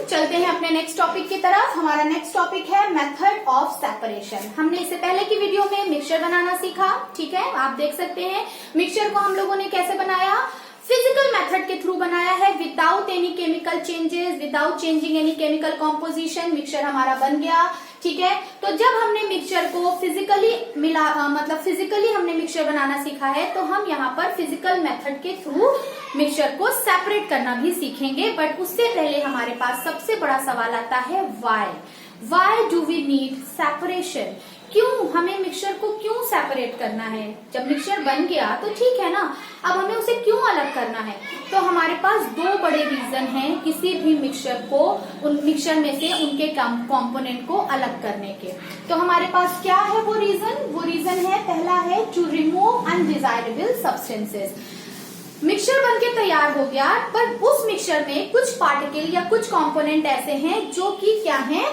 चलते हैं अपने नेक्स्ट टॉपिक की तरफ। हमारा नेक्स्ट टॉपिक है मेथड ऑफ सेपरेशन। हमने इससे पहले की वीडियो में मिक्सचर बनाना सीखा, ठीक है, आप देख सकते हैं। मिक्सचर को हम लोगों ने कैसे बनाया, फिजिकल मेथड के थ्रू बनाया है, without any chemical changes, without changing any chemical composition mixture हमारा बन गया, ठीक है। तो जब हमने मिक्सचर को फिजिकली फिजिकली हमने मिक्सचर बनाना सीखा है, तो हम यहाँ पर फिजिकल मेथड के थ्रू मिक्सचर को सेपरेट करना भी सीखेंगे। बट उससे पहले हमारे पास सबसे बड़ा सवाल आता है why do we need separation, क्यों हमें मिक्सचर को क्यों सेपरेट करना है। जब मिक्सचर बन गया तो ठीक है ना, अब हमें उसे क्यों अलग करना है। तो हमारे पास दो बड़े रीजन हैं किसी भी मिक्सचर को, उन मिक्सचर में से उनके कंपोनेंट को अलग करने के। तो हमारे पास क्या है वो रीजन है, पहला है to remove undesirable substances. Mixture बनके तैयार हो गया, पर उस मिक्सचर में कुछ पार्टिकल या कुछ कंपोनेंट ऐसे हैं जो कि क्या हैं,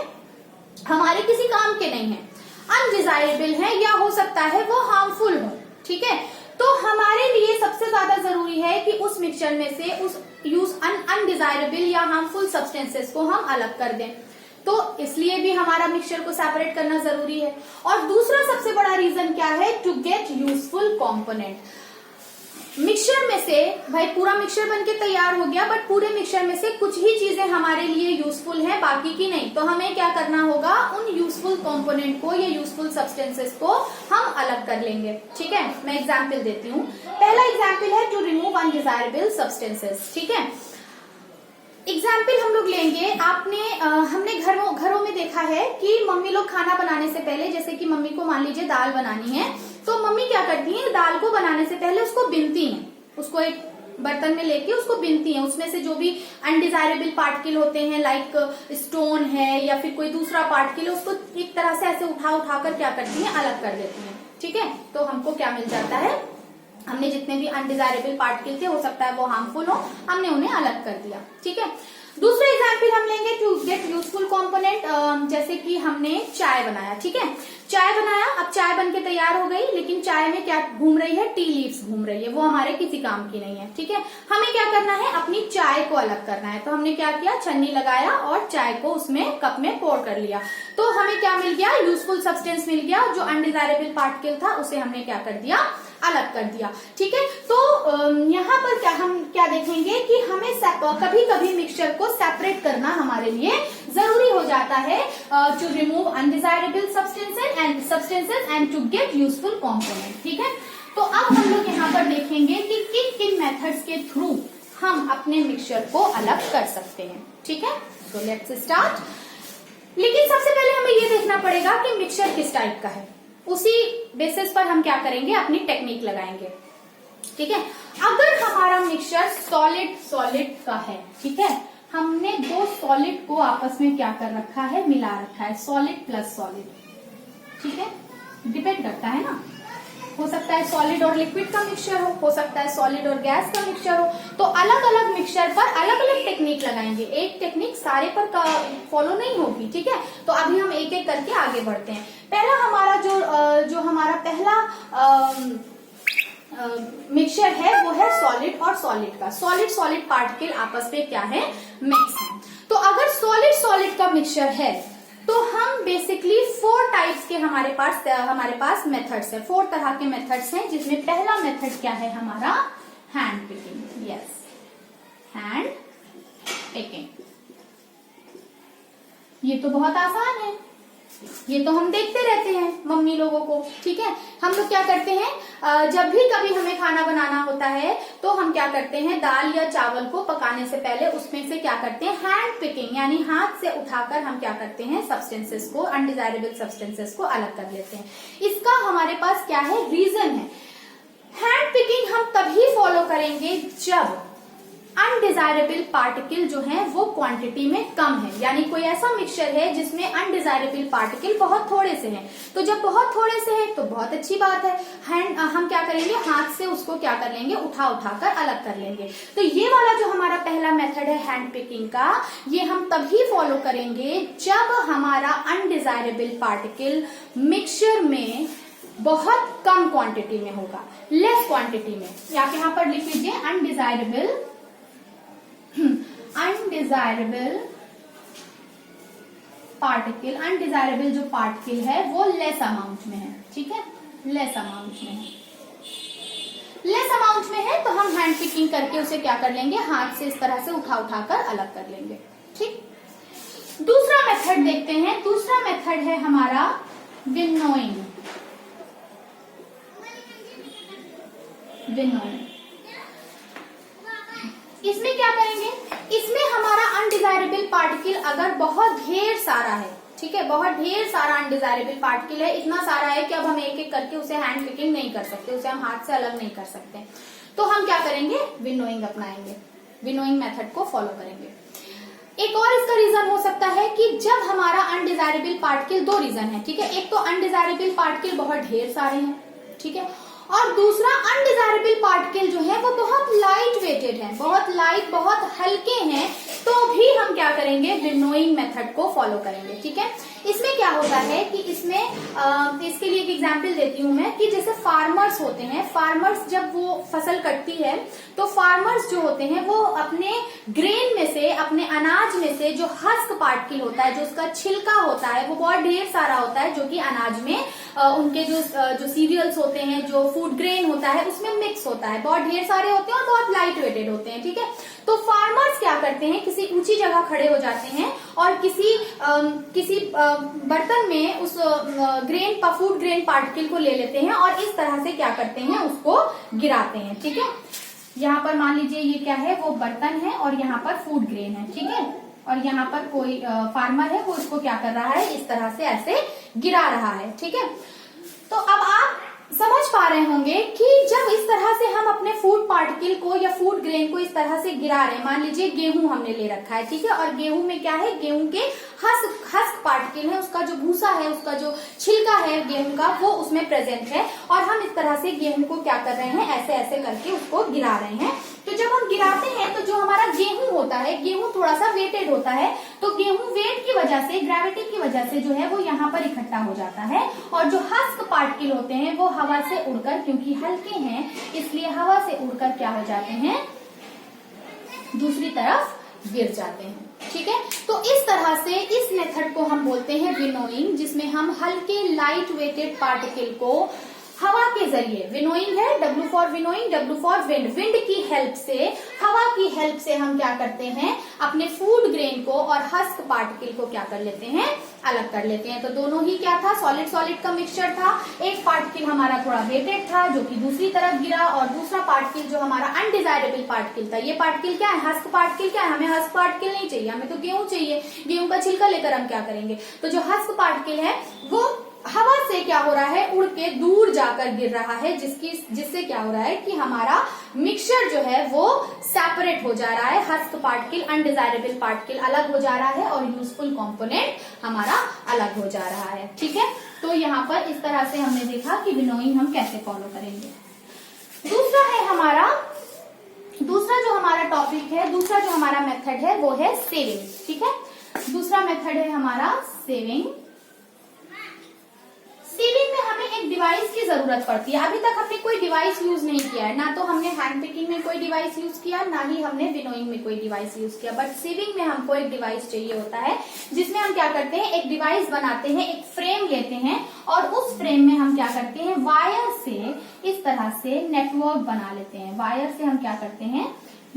हमारे किसी काम के नहीं है, अनडिजायरेबल है, या हो सकता है वो हार्मफुल हो, ठीक है। तो हमारे लिए सबसे ज्यादा जरूरी है कि उस मिक्सचर में से उस अनडिजायरेबल या हार्मफुल सब्सटेंसेस को हम अलग कर दें। तो इसलिए भी हमारा मिक्सचर को सेपरेट करना जरूरी है। और दूसरा सबसे बड़ा रीजन क्या है, to get useful component. Mixture में से भाई पूरा मिक्सचर बनके तैयार हो गया, बट पूरे मिक्सचर में से कुछ ही चीजें हमारे लिए यूजफुल हैं, बाकी की नहीं। तो हमें क्या करना होगा, उन यूजफुल कंपोनेंट को या यूजफुल सब्सटेंसेस को हम अलग कर लेंगे, ठीक है। मैं एग्जांपल देती हूँ। पहला एग्जांपल है टू रिमूव अनडिजायरेबल सब्सटेंसेस, ठीक है। एग्जाम्पल हम लोग लेंगे, हमने घरों में देखा है कि मम्मी लोग खाना बनाने से पहले, जैसे कि मम्मी को मान लीजिए दाल बनानी है, तो मम्मी क्या करती हैं, दाल को बनाने से पहले उसको बिनती हैं, उसको एक बर्तन में लेके उसको बिनती हैं। उसमें से जो भी अनडिजायरेबल पार्टिकल होते हैं, लाइक स्टोन है या फिर कोई दूसरा पार्टिकल है, उसको एक तरह से ऐसे उठाकर क्या करती हैं, अलग कर देती हैं, ठीक है। तो हमको क्या मिल जाता है, हमने जितने भी अनडिजायरेबल पार्टिकल थे, हो सकता है वो हार्मफुल हो, हमने उन्हें अलग कर दिया, ठीक है। दूसरा एग्जाम्पल हम लेंगे टू गेट यूजफुल कंपोनेंट। जैसे कि हमने चाय बनाया, ठीक है, चाय बनाया, अब चाय बनके तैयार हो गई, लेकिन चाय में क्या घूम रही है, टी लीव्स घूम रही है, वो हमारे किसी काम की नहीं है, ठीक है। हमें क्या करना है, अपनी चाय को अलग करना है। तो हमने क्या किया, छन्नी लगाया और चाय को उसमें कप में पोर कर लिया। तो हमें क्या मिल गया, यूजफुल सब्सटेंस मिल गया। जो अनडिजायरेबल पार्टिकल था उसे हमने क्या कर दिया, अलग कर दिया, ठीक है। तो यहाँ पर हम क्या देखेंगे कि हमें कभी कभी मिक्सचर को सेपरेट करना हमारे लिए जरूरी हो जाता है, to remove undesirable substances and to get useful component, ठीक है। तो अब हम लोग यहाँ पर देखेंगे कि किन किन मेथड्स के थ्रू हम अपने मिक्सचर को अलग कर सकते हैं, ठीक है। So let's start. लेकिन सबसे पहले हमें ये देखना पड़ेगा कि मिक्सचर किस टाइप का है, उसी बेसिस पर हम क्या करेंगे, अपनी टेक्निक लगाएंगे, ठीक है। अगर हमारा मिक्सचर सॉलिड का है, ठीक है, हमने दो सॉलिड को आपस में क्या कर रखा है, मिला रखा है, सॉलिड प्लस सॉलिड, ठीक है। डिपेंड करता है ना, हो सकता है सॉलिड और लिक्विड का मिक्सचर हो सकता है सॉलिड और गैस का मिक्सचर हो। तो अलग अलग मिक्सचर पर अलग अलग टेक्निक लगाएंगे, एक टेक्निक सारे पर फॉलो नहीं होगी, ठीक है। तो अभी हम एक एक करके आगे बढ़ते हैं। पहला हमारा जो हमारा पहला मिक्सचर है वो है सॉलिड और सॉलिड का। सॉलिड पार्टिकल आपस में क्या है, मिक्स है। तो अगर सॉलिड का मिक्सचर है तो हम बेसिकली 4 टाइप्स के हमारे पास मेथड्स है, 4 तरह के मेथड्स हैं, जिसमें पहला मेथड क्या है हमारा, hand picking. Yes, hand picking. ये तो बहुत आसान है, ये तो हम देखते रहते हैं मम्मी लोगों को, ठीक है। हम लोग क्या करते हैं, जब भी कभी हमें खाना बनाना होता है तो हम क्या करते हैं, दाल या चावल को पकाने से पहले उसमें से क्या करते हैं, हैंड पिकिंग, यानी हाथ से उठाकर हम क्या करते हैं, सब्सटेंसेस को, अनडिजायरेबल सब्सटेंसेस को अलग कर लेते हैं। इसका हमारे पास क्या है, रीजन है। हैंड पिकिंग हम तभी फॉलो करेंगे जब अनडिजायरेबल पार्टिकल जो है वो क्वांटिटी में कम है, यानी कोई ऐसा मिक्सचर है जिसमें अनडिजायरेबल पार्टिकल बहुत थोड़े से हैं। तो जब बहुत थोड़े से हैं तो बहुत अच्छी बात है, हम क्या करेंगे, हाथ से उसको क्या कर लेंगे, उठाकर अलग कर लेंगे। तो ये वाला जो हमारा पहला मेथड है हैंड पिकिंग का, ये हम तभी फॉलो करेंगे जब हमारा अनडिजायरेबल पार्टिकल मिक्सचर में बहुत कम क्वांटिटी में होगा, लेस क्वांटिटी में। आप यहाँ पर लिख लीजिए, अनडिजायरेबल पार्टिकल, अनडिजायरेबल जो पार्टिकल है वो लेस अमाउंट में है, ठीक है, लेस अमाउंट में है, लेस अमाउंट में है, तो हम हैंड पिकिंग करके उसे क्या कर लेंगे, हाथ से इस तरह से उठा उठाकर अलग कर लेंगे, ठीक। दूसरा मेथड देखते हैं, दूसरा मेथड है हमारा विनोइंग। विनोइंग, इसमें क्या करेंगे, इसमें हमारा अनडिजायरेबल पार्टिकल अगर बहुत ढेर सारा है, ठीक है, बहुत ढेर सारा अनडिजायरेबल पार्टिकल है, इतना सारा है कि अब हम एक एक करके उसे हैंड पिकिंग नहीं कर सकते, उसे हम हाथ से अलग नहीं कर सकते, तो हम क्या करेंगे, विनोइंग अपनाएंगे, विनोइंग मेथड को फॉलो करेंगे। एक और इसका रीजन हो सकता है कि जब हमारा अनडिजायरेबल पार्टिकल, दो रीजन है, ठीक है, एक तो अनडिजायरेबल पार्टिकल बहुत ढेर सारे हैं, ठीक है, और दूसरा अनडिजायरेबल पार्टिकल जो है वो बहुत लाइट वेटेड है, बहुत लाइट, बहुत हल्के हैं, तो भी हम क्या करेंगे, विनोइंग मेथड को फॉलो करेंगे, ठीक है। इसमें क्या होता है कि इसमें इसके लिए एक एग्जांपल देती हूँ मैं, कि जैसे फार्मर्स होते हैं, फार्मर्स जब वो फसल कटती है तो फार्मर्स जो होते हैं वो अपने ग्रेन में से, अपने अनाज में से जो हस्क पार्टिकल होता है, जो उसका छिलका होता है, वो बहुत ढेर सारा होता है, जो कि अनाज में उनके जो सीरियल्स होते हैं, जो फूड ग्रेन होता है उसमें मिक्स होता है, बहुत ढेर सारे होते हैं और बहुत लाइट वेटेड होते हैं, ठीक है। तो फार्मर्स क्या करते हैं, किसी ऊंची जगह खड़े हो जाते हैं और किसी बर्तन में उस ग्रेन, फूड ग्रेन पार्टिकल को ले लेते हैं और इस तरह से क्या करते हैं, उसको गिराते हैं, ठीक है। यहाँ पर मान लीजिए ये क्या है, वो बर्तन है और यहाँ पर फूड ग्रेन है, ठीक है, और यहाँ पर कोई फार्मर है, वो इसको क्या कर रहा है, इस तरह से ऐसे गिरा रहा है, ठीक है। तो अब आप समझ पा रहे होंगे कि जब इस तरह से हम अपने फूड पार्टिकल को या फूड ग्रेन को इस तरह से गिरा रहे हैं, मान लीजिए गेहूं हमने ले रखा है, ठीक है, और गेहूं में क्या है, गेहूं के हस्क पार्टिकल है, उसका जो भूसा है, उसका जो छिलका है गेहूं का, वो उसमें प्रेजेंट है, और हम इस तरह से गेहूं को क्या कर रहे हैं, ऐसे ऐसे करके उसको गिरा रहे हैं। तो जब हम गिराते हैं तो जो हमारा गेहूं होता है, गेहूं थोड़ा सा वेटेड होता है, तो गेहूं वेट की वजह से, ग्रेविटी की वजह से जो है वो यहाँ पर इकट्ठा हो जाता है, और जो हस्क पार्टिकल होते हैं वो हवा से उड़कर, क्योंकि हल्के हैं इसलिए हवा से उड़कर क्या हो जाते हैं, दूसरी तरफ गिर जाते हैं, ठीक है। तो इस तरह से इस मेथड को हम बोलते हैं विनोइंग, जिसमें हम हल्के लाइट वेटेड पार्टिकल को हवा के जरिए, विनोइंग है, W for winnowing, W for wind, wind की हेल्प से, हवा की हेल्प से हम क्या करते हैं, अपने फूड ग्रेन को और हस्क पार्टिकल को क्या कर लेते हैं, अलग कर लेते हैं। तो दोनों ही क्या था, सॉलिड सॉलिड का मिक्सचर था, एक पार्टिकल हमारा थोड़ा वेटेड था जो कि दूसरी तरफ गिरा, और दूसरा पार्टिकल जो हमारा अनडिजायरेबल पार्टिकल था, ये पार्टिकल क्या है, हस्क पार्टिकल क्या है, हमें हस्क पार्टिकल नहीं चाहिए, हमें तो गेहूं चाहिए, गेहूं का छिलका लेकर हम क्या करेंगे, तो जो हस्क पार्टिकल है वो हवा से क्या हो रहा है, उड़ के दूर जाकर गिर रहा है, जिससे क्या हो रहा है कि हमारा मिक्सचर जो है वो सेपरेट हो जा रहा है, हस्क पार्टिकल, अनडिजायरेबल पार्टिकल अलग हो जा रहा है और यूजफुल कंपोनेंट हमारा अलग हो जा रहा है, ठीक है। तो यहाँ पर इस तरह से हमने देखा कि विनोइंग हम कैसे फॉलो करेंगे। दूसरा है हमारा, दूसरा जो हमारा टॉपिक है, दूसरा जो हमारा मेथड है वो है सेविंग, ठीक है। दूसरा मेथड है हमारा सेविंग। सेविंग में हमें एक डिवाइस की जरूरत पड़ती है। अभी तक हमने कोई डिवाइस यूज नहीं किया है, ना तो हमने हैंड पिकिंग में कोई डिवाइस यूज किया, ना ही हमने विनोइंग में कोई डिवाइस यूज किया, बट सेविंग में हमको एक डिवाइस चाहिए होता है, जिसमें हम क्या करते हैं, एक डिवाइस बनाते हैं, एक फ्रेम लेते हैं, और उस फ्रेम में हम क्या करते हैं, वायर से इस तरह से नेटवर्क बना लेते हैं, वायर से हम क्या करते हैं,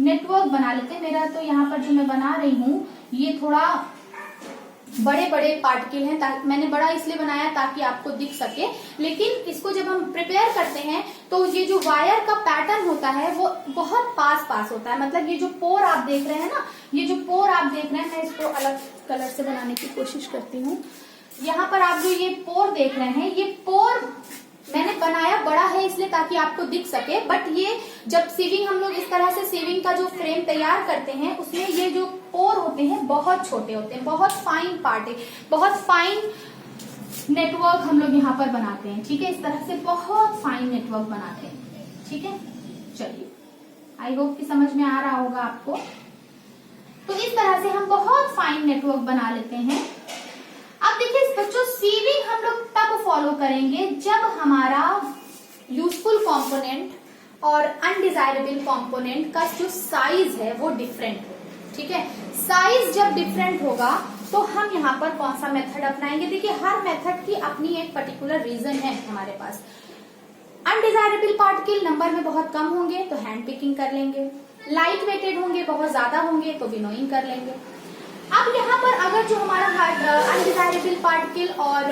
नेटवर्क बना लेते हैं। मेरा तो यहाँ पर जो मैं बना रही हूँ ये थोड़ा बड़े बड़े पार्टिकल हैं, मैंने बड़ा इसलिए बनाया ताकि आपको दिख सके, लेकिन इसको जब हम प्रिपेयर करते हैं तो ये जो वायर का पैटर्न होता है वो बहुत पास पास होता है, मतलब ये जो पोर आप देख रहे हैं ना, ये जो पोर आप देख रहे हैं, मैं इसको अलग कलर से बनाने की कोशिश करती हूँ। यहाँ पर आप जो ये पोर देख रहे हैं, ये पोर मैंने बनाया बड़ा है इसलिए ताकि आपको दिख सके, बट ये जब सीविंग हम लोग इस तरह से सीविंग का जो फ्रेम तैयार करते हैं उसमें ये जो पोर होते हैं बहुत छोटे होते हैं, बहुत फाइन बहुत फाइन नेटवर्क हम लोग यहाँ पर बनाते हैं, ठीक है। इस तरह से बहुत फाइन नेटवर्क बनाते हैं, ठीक है। चलिए, आई होप कि समझ में आ रहा होगा आपको। तो इस तरह से हम बहुत फाइन नेटवर्क बना लेते हैं। अब देखिए बच्चों, सीविंग हम लोग तब फॉलो करेंगे जब हमारा यूजफुल कंपोनेंट और अनडिजायरेबल कंपोनेंट का जो साइज है वो डिफरेंट हो, ठीक है। साइज जब डिफरेंट होगा तो हम यहाँ पर कौन सा मेथड अपनाएंगे? देखिए हर मेथड की अपनी एक पर्टिकुलर रीजन है हमारे पास। अनडिजायरेबल पार्टिकल नंबर में बहुत कम होंगे तो हैंड पिकिंग कर लेंगे, लाइट वेटेड होंगे, बहुत ज्यादा होंगे तो विनोइंग कर लेंगे। अब यहाँ पर अगर जो हमारा अनडिजायरेबल पार्टिकल और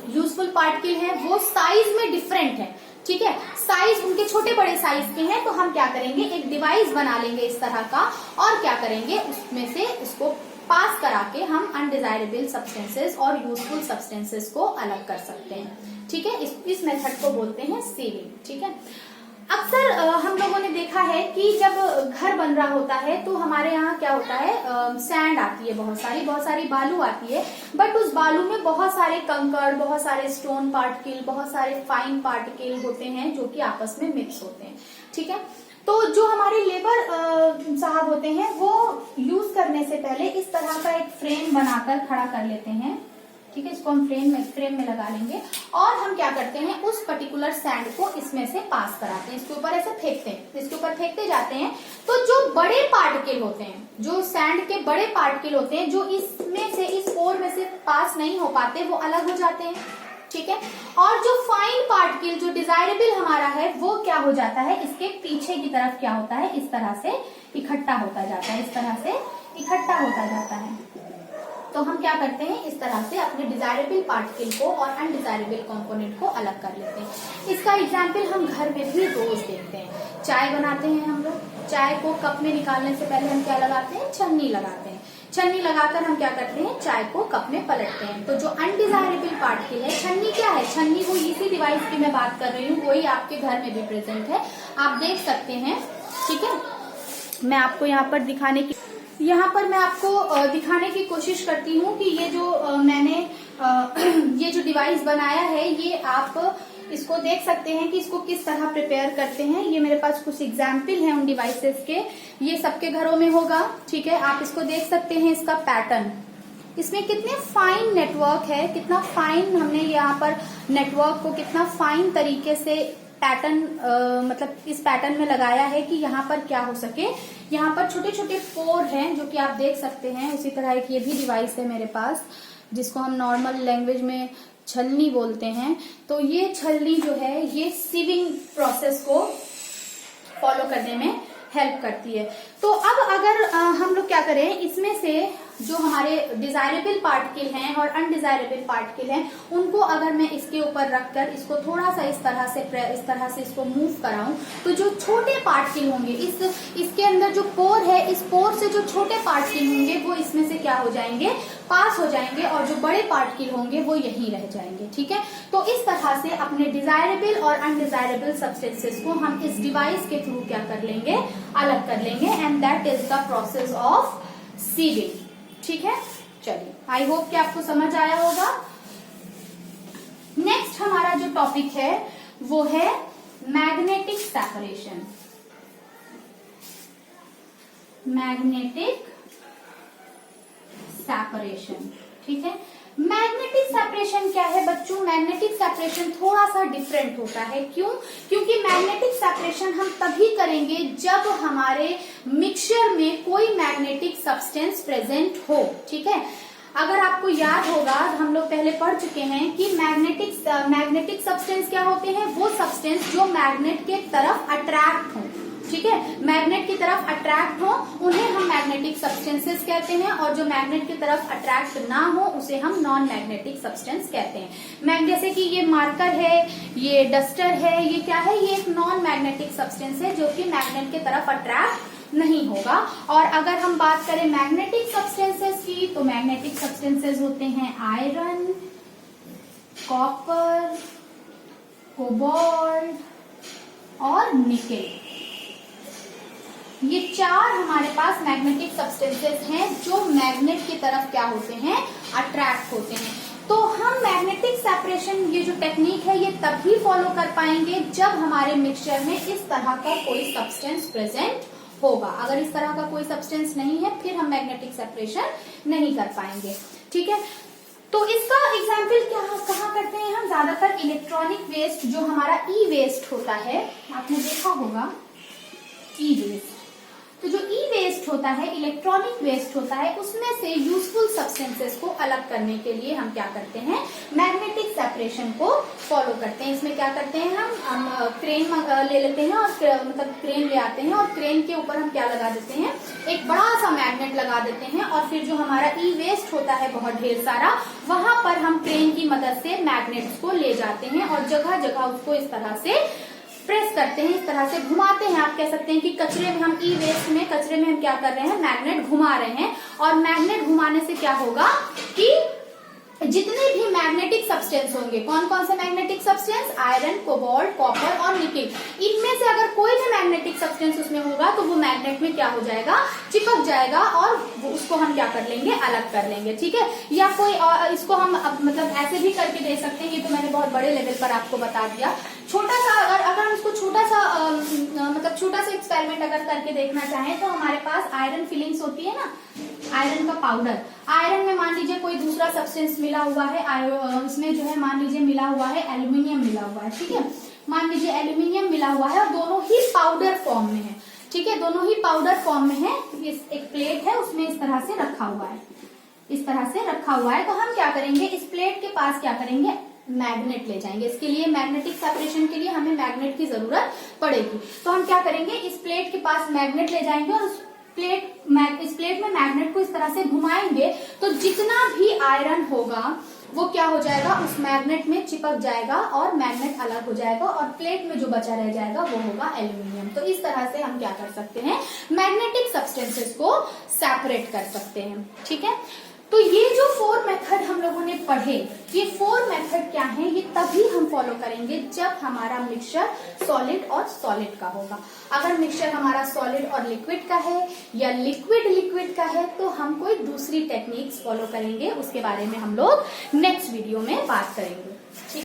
यूजफुल पार्टिकल है वो साइज में डिफरेंट है, ठीक है, साइज उनके छोटे बड़े साइज के हैं, तो हम क्या करेंगे, एक डिवाइस बना लेंगे इस तरह का और क्या करेंगे, उसमें से इसको पास करा के हम अनडिजायरेबल सब्सटेंसेस और यूजफुल सब्सटेंसेस को अलग कर सकते हैं, ठीक है। इस मेथड को बोलते हैं सीविंग, ठीक है। अक्सर हम लोगों ने देखा है कि जब घर बन रहा होता है तो हमारे यहाँ क्या होता है, सैंड आती है, बहुत सारी बालू आती है, बट उस बालू में बहुत सारे कंकड़, बहुत सारे स्टोन पार्टिकल, बहुत सारे फाइन पार्टिकल होते हैं जो कि आपस में मिक्स होते हैं, ठीक है। तो जो हमारे लेबर साहब होते हैं वो यूज करने से पहले इस तरह का एक फ्रेम बनाकर खड़ा कर लेते हैं, ठीक है। इसको हम फ्रेम में लगा लेंगे और हम क्या करते हैं, उस पर्टिकुलर सैंड को इसमें से पास कराते हैं, इसके ऊपर ऐसे फेंकते हैं, इसके ऊपर फेंकते जाते हैं। तो जो बड़े पार्टिकल होते हैं, जो सैंड के बड़े पार्टिकल होते हैं, जो इसमें से इस पोर में से पास नहीं हो पाते, वो अलग हो जाते हैं, ठीक है। और जो फाइन पार्टिकल, जो डिजायरेबल हमारा है, वो क्या हो जाता है, इसके पीछे की तरफ क्या होता है, इस तरह से इकट्ठा होता जाता है, इस तरह से इकट्ठा होता जाता है। तो हम क्या करते हैं, इस तरह से अपने डिजायरेबल पार्टिकल को और अनडिजायरेबल कंपोनेंट को अलग कर लेते हैं। इसका एग्जाम्पल हम घर में भी रोज देखते हैं। चाय बनाते हैं हम लोग, चाय को कप में निकालने से पहले हम क्या लगाते हैं, छन्नी लगाते हैं। छन्नी लगाकर हम क्या करते हैं, चाय को कप में पलटते हैं। तो जो अनडिजायरेबल पार्टिकल है, छन्नी क्या है, छन्नी वो इसी डिवाइस की मैं बात कर रही हूँ, वही आपके घर में भी प्रेजेंट है, आप देख सकते हैं, ठीक है। मैं आपको यहाँ पर दिखाने की कोशिश करती हूँ कि ये जो मैंने ये जो डिवाइस बनाया है, ये आप इसको देख सकते हैं कि इसको किस तरह प्रिपेयर करते हैं। ये मेरे पास कुछ एग्जाम्पल हैं उन डिवाइसेस के, ये सबके घरों में होगा, ठीक है। आप इसको देख सकते हैं, इसका पैटर्न, इसमें कितने फाइन नेटवर्क है, कितना फाइन हमने यहाँ पर नेटवर्क को कितना फाइन तरीके से पैटर्न मतलब इस पैटर्न में लगाया है कि यहाँ पर क्या हो सके। यहाँ पर छोटे छोटे पोर हैं जो कि आप देख सकते हैं। उसी तरह एक ये भी डिवाइस है मेरे पास, जिसको हम नॉर्मल लैंग्वेज में छलनी बोलते हैं। तो ये छलनी जो है, ये सीविंग प्रोसेस को फॉलो करने में हेल्प करती है। तो अब अगर हम लोग क्या करें, इसमें से जो हमारे डिजायरेबल पार्टिकल हैं और अनडिजायरेबल पार्टिकल हैं, उनको अगर मैं इसके ऊपर रखकर इसको थोड़ा सा इस तरह से इसको मूव कराऊं, तो जो छोटे पार्टिकल होंगे, इसके अंदर जो पोर है, इस पोर से जो छोटे पार्टिकल होंगे वो इसमें से क्या हो जाएंगे, पास हो जाएंगे, और जो बड़े पार्टिकल होंगे वो यहीं रह जाएंगे, ठीक है। तो इस तरह से अपने डिजायरेबल और अनडिजायरेबल सब्सटेंसेस को हम इस डिवाइस के थ्रू क्या कर लेंगे, अलग कर लेंगे, and that is the process of sieving, ठीक है। चलिए, आई होप कि आपको समझ आया होगा। नेक्स्ट हमारा जो टॉपिक है वो है मैग्नेटिक सेपरेशन। मैग्नेटिक सेपरेशन, ठीक है। मैग्नेटिक सेपरेशन क्या है बच्चों? मैग्नेटिक सेपरेशन थोड़ा सा डिफरेंट होता है। क्यों? क्योंकि मैग्नेटिक सेपरेशन हम तभी करेंगे जब हमारे मिक्सचर में कोई मैग्नेटिक सब्सटेंस प्रेजेंट हो, ठीक है। अगर आपको याद होगा, हम लोग पहले पढ़ चुके हैं कि मैग्नेटिक सब्सटेंस क्या होते हैं, वो सब्सटेंस जो मैग्नेट के तरफ अट्रैक्ट हो, ठीक है, मैग्नेट की तरफ अट्रैक्ट हो, उन्हें हम मैग्नेटिक सब्सटेंसेस कहते हैं, और जो मैग्नेट की तरफ अट्रैक्ट ना हो उसे हम नॉन मैग्नेटिक सब्सटेंस कहते हैं। जैसे कि ये मार्कर है, ये डस्टर है, ये क्या है, ये एक नॉन मैग्नेटिक सब्सटेंस है जो कि मैग्नेट की तरफ अट्रैक्ट नहीं होगा। और अगर हम बात करें मैग्नेटिक सब्सटेंसेस की, तो मैग्नेटिक सब्सटेंसेस होते हैं आयरन, कॉपर, कोबाल्ट और निकेल। ये चार हमारे पास मैग्नेटिक सब्सटेंसेस हैं जो मैग्नेट की तरफ क्या होते हैं, अट्रैक्ट होते हैं। तो हम मैग्नेटिक सेपरेशन, ये जो टेक्निक है, ये तभी फॉलो कर पाएंगे जब हमारे मिक्सचर में इस तरह का कोई सब्सटेंस प्रेजेंट होगा। अगर इस तरह का कोई सब्सटेंस नहीं है, फिर हम मैग्नेटिक सेपरेशन नहीं कर पाएंगे, ठीक है। तो इसका एग्जाम्पल कहाँ करते हैं हम? ज्यादातर इलेक्ट्रॉनिक वेस्ट, जो हमारा ई वेस्ट होता है, आपने देखा होगा ई वेस्ट। तो जो ई वेस्ट होता है, इलेक्ट्रॉनिक वेस्ट होता है, उसमें से यूजफुल सब्सटेंसेस को अलग करने के लिए हम क्या करते हैं, मैग्नेटिक सेपरेशन को फॉलो करते हैं। इसमें क्या करते हैं, हम क्रेन ले लेते हैं और मतलब क्रेन ले आते हैं और क्रेन के ऊपर हम क्या लगा देते हैं, एक बड़ा सा मैग्नेट लगा देते हैं और फिर जो हमारा ई वेस्ट होता है बहुत ढेर सारा, वहां पर हम क्रेन की मदद से मैग्नेट्स को ले जाते हैं और जगह जगह उसको इस तरह से प्रेस करते हैं, इस तरह से घुमाते हैं। आप कह सकते हैं कि कचरे में हम ई वेस्ट में, कचरे में हम क्या कर रहे हैं, मैग्नेट घुमा रहे हैं। और मैग्नेट घुमाने से क्या होगा कि जितने भी मैग्नेटिक सब्सटेंस होंगे, कौन कौन से magnetic substance, iron, cobalt, copper और निकेल, इनमें से अगर कोई भी मैग्नेटिक सब्सटेंस उसमें होगा तो वो मैग्नेट में क्या हो जाएगा, चिपक जाएगा और उसको हम क्या कर लेंगे, अलग कर लेंगे। ठीक है, या कोई इसको हम मतलब ऐसे भी करके दे सकते हैं। ये तो मैंने बहुत बड़े लेवल पर आपको बता दिया। छोटा सा अगर हम इसको छोटा सा मतलब छोटा सा एक्सपेरिमेंट अगर करके देखना चाहें तो हमारे पास आयरन फिलिंग्स होती है ना, आयरन का पाउडर, आयरन में मान लीजिए कोई दूसरा सब्सटेंस मिला हुआ है, इसमें जो है मान लीजिए मिला हुआ है एल्यूमिनियम मिला हुआ है। ठीक है, मान लीजिए एल्यूमिनियम मिला हुआ है और दोनों ही पाउडर फॉर्म में है। ठीक है, दोनों ही पाउडर फॉर्म में है। एक प्लेट है, उसमें इस तरह से रखा हुआ है, इस तरह से रखा हुआ है। तो हम क्या करेंगे, इस प्लेट के पास क्या करेंगे, मैग्नेट ले जाएंगे। इसके लिए मैग्नेटिक सेपरेशन के लिए हमें मैग्नेट की जरूरत पड़ेगी। तो हम क्या करेंगे, इस प्लेट के पास मैग्नेट ले जाएंगे और इस प्लेट में मैग्नेट को इस तरह से घुमाएंगे तो जितना भी आयरन होगा वो क्या हो जाएगा, उस मैग्नेट में चिपक जाएगा और मैग्नेट अलग हो जाएगा और प्लेट में जो बचा रह जाएगा वो होगा एल्यूमिनियम। तो इस तरह से हम क्या कर सकते हैं, मैग्नेटिक सब्सटेंसेस को सेपरेट कर सकते हैं। ठीक है, तो ये जो 4 मेथड हम लोगों ने पढ़े, ये 4 मेथड क्या हैं, ये तभी हम फॉलो करेंगे जब हमारा मिक्सचर सॉलिड और सॉलिड का होगा। अगर मिक्सचर हमारा सॉलिड और लिक्विड का है या लिक्विड लिक्विड का है तो हम कोई दूसरी टेक्निक्स फॉलो करेंगे। उसके बारे में हम लोग नेक्स्ट वीडियो में बात करेंगे।